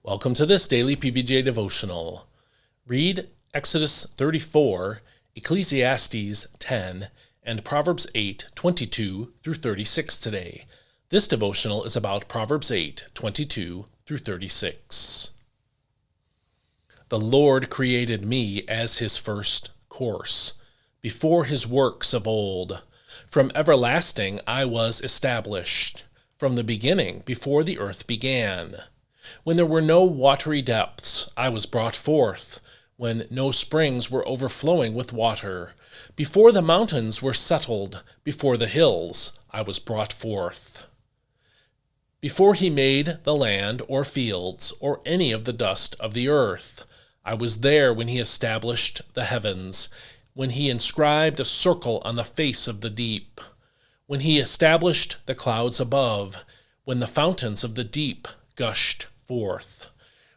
Welcome to this daily PBJ devotional. Read Exodus 34, Ecclesiastes 10, and Proverbs 8:22 through 36 today. This devotional is about Proverbs 8:22 through 36. The Lord created me as his first course, before his works of old. From everlasting I was established, from the beginning, before the earth began. When there were no watery depths, I was brought forth, when no springs were overflowing with water. Before the mountains were settled, before the hills, I was brought forth. Before he made the land or fields, or any of the dust of the earth, I was there when he established the heavens, when he inscribed a circle on the face of the deep, when he established the clouds above, when the fountains of the deep gushed forth,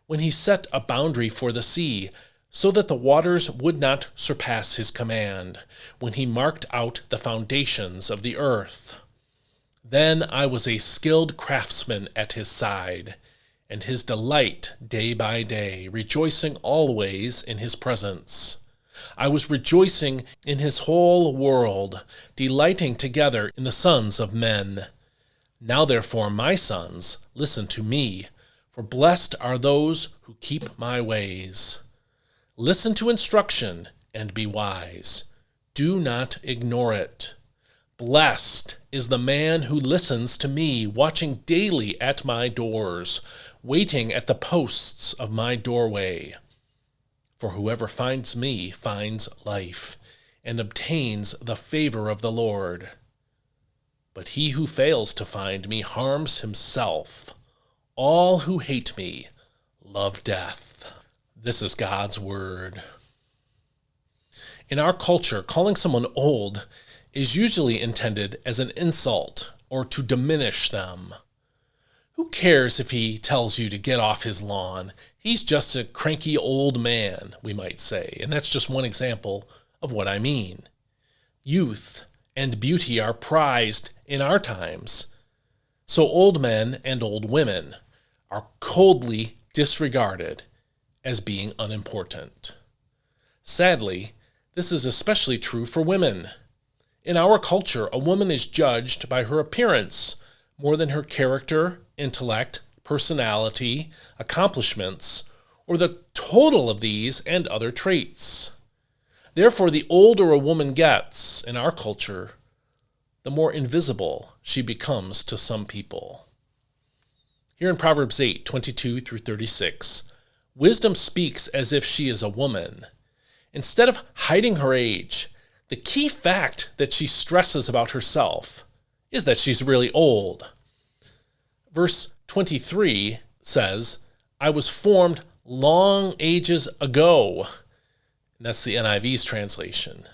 when he set a boundary for the sea, so that the waters would not surpass his command, when he marked out the foundations of the earth. Then I was a skilled craftsman at his side, and his delight day by day, rejoicing always in his presence. I was rejoicing in his whole world, delighting together in the sons of men. Now therefore, my sons, listen to me, for blessed are those who keep my ways. Listen to instruction and be wise. Do not ignore it. Blessed is the man who listens to me, watching daily at my doors, waiting at the posts of my doorway. For whoever finds me finds life, and obtains the favor of the Lord. But he who fails to find me harms himself. All who hate me love death. This is God's word. In our culture, calling someone old is usually intended as an insult or to diminish them. Who cares if he tells you to get off his lawn? He's just a cranky old man, we might say. And that's just one example of what I mean. Youth and beauty are prized in our times. So old men and old women are coldly disregarded as being unimportant. Sadly, this is especially true for women. In our culture, a woman is judged by her appearance more than her character, intellect, personality, accomplishments, or the total of these and other traits. Therefore, the older a woman gets in our culture, the more invisible she becomes to some people. Here in Proverbs 8:22 through 36, wisdom speaks as if she is a woman. Instead of hiding her age, the key fact that she stresses about herself is that she's really old. Verse 23 says, I was formed long ages ago. And that's the NIV's translation.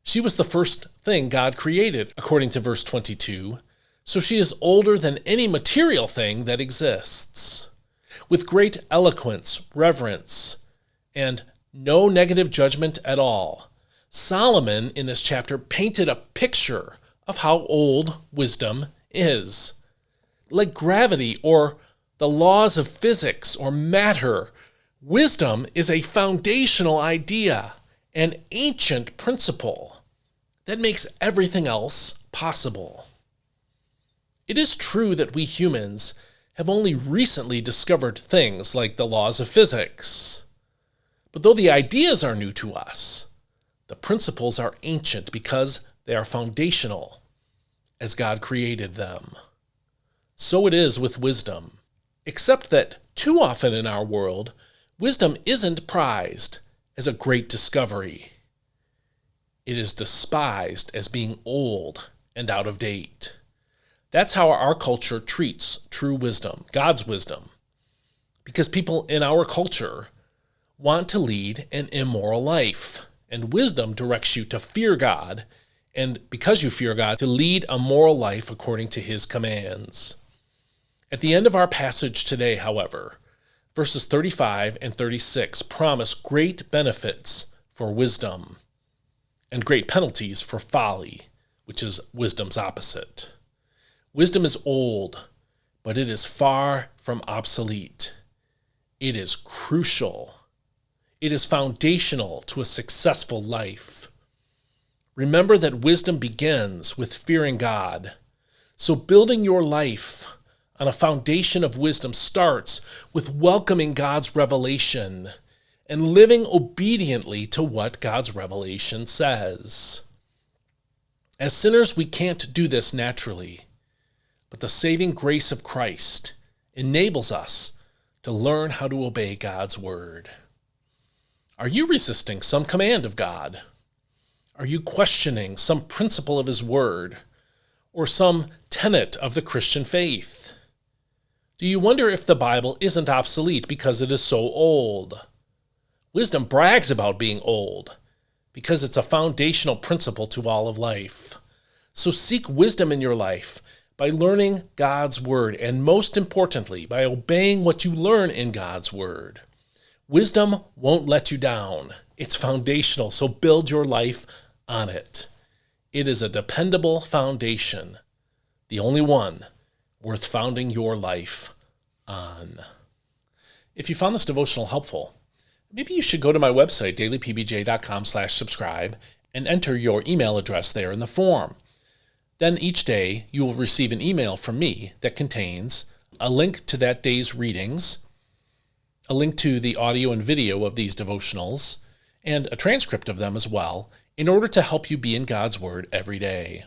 She was the first thing God created, according to verse 22, so she is older than any material thing that exists. With great eloquence, reverence, and no negative judgment at all, Solomon in this chapter painted a picture of how old wisdom is. Like gravity or the laws of physics or matter, wisdom is a foundational idea, an ancient principle that makes everything else possible. It is true that we humans have only recently discovered things like the laws of physics. But though the ideas are new to us, the principles are ancient because they are foundational, as God created them. So it is with wisdom, except that too often in our world, wisdom isn't prized as a great discovery. It is despised as being old and out of date. That's how our culture treats true wisdom, God's wisdom, because people in our culture want to lead an immoral life, and wisdom directs you to fear God, and because you fear God, to lead a moral life according to his commands. At the end of our passage today, however, verses 35 and 36 promise great benefits for wisdom and great penalties for folly, which is wisdom's opposite. Wisdom is old, but it is far from obsolete. It is crucial. It is foundational to a successful life. Remember that wisdom begins with fearing God. So building your life on a foundation of wisdom starts with welcoming God's revelation and living obediently to what God's revelation says. As sinners, we can't do this naturally, but the saving grace of Christ enables us to learn how to obey God's word. Are you resisting some command of God? Are you questioning some principle of his word or some tenet of the Christian faith? Do you wonder if the Bible isn't obsolete because it is so old? Wisdom brags about being old because it's a foundational principle to all of life. So seek wisdom in your life by learning God's word, and most importantly, by obeying what you learn in God's word. Wisdom won't let you down. It's foundational, so build your life on it. It is a dependable foundation, the only one worth founding your life on. If you found this devotional helpful, maybe you should go to my website, dailypbj.com/subscribe, and enter your email address there in the form. Then each day you will receive an email from me that contains a link to that day's readings, a link to the audio and video of these devotionals, and a transcript of them as well, in order to help you be in God's Word every day.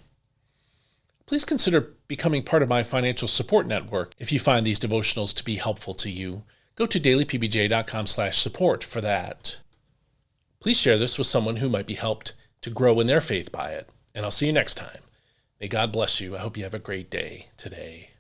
Please consider becoming part of my financial support network if you find these devotionals to be helpful to you. Go to dailypbj.com/support for that. Please share this with someone who might be helped to grow in their faith by it, and I'll see you next time. May God bless you. I hope you have a great day today.